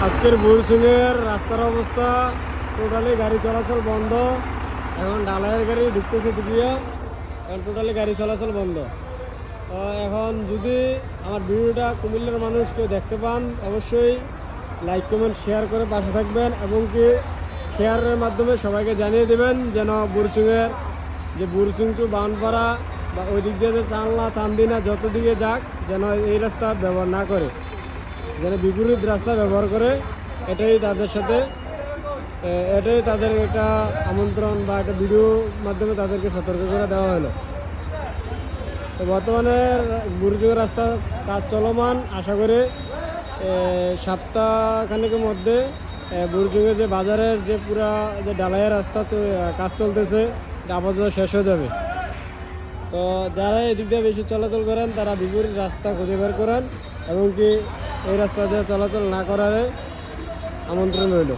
আজকের বুড়সুঙের রাস্তার অবস্থা টোটালি গাড়ি চলাচল বন্ধ। এখন ডালাইয়ের গাড়ি ঢুকতেছে দিদিয়া, এখন টোটালি গাড়ি চলাচল বন্ধ। এখন যদি আমার ভিডিওটা কুমিল্লার মানুষ কেউ দেখতে পান, অবশ্যই লাইক কমেন্ট শেয়ার করে পাশে থাকবেন এবং কি শেয়ারের মাধ্যমে সবাইকে জানিয়ে দেবেন যেন বুড়সুঙের যে বুড়সুং টু বানপাড়া বা ওই দিক দিয়ে যে চানলা চান্দিনা যত দিকে যাক যেন এই রাস্তা ব্যবহার না করে, যেন বিপরীত রাস্তা ব্যবহার করে। এটাই তাদের সাথে এটাই তাদের একটা আমন্ত্রণ বা একটা ভিডিওর মাধ্যমে তাদেরকে সতর্ক করে দেওয়া হলো। তো বর্তমানে বুড়িচুঙের রাস্তার কাজ চলমান, আশা করি সপ্তাহখানেকের মধ্যে বুড়িচুঙের যে বাজারের যে পুরা যে ডালাইয়ের রাস্তা কাজ চলতেছে আপাতত শেষ হয়ে যাবে। তো যারা এদিক দিয়ে বেশি চলাচল করেন তারা বিপরীত রাস্তা খুঁজে বের করেন এবং কি এই রাস্তা দিয়ে চলাচল না করার আমন্ত্রণ রইল।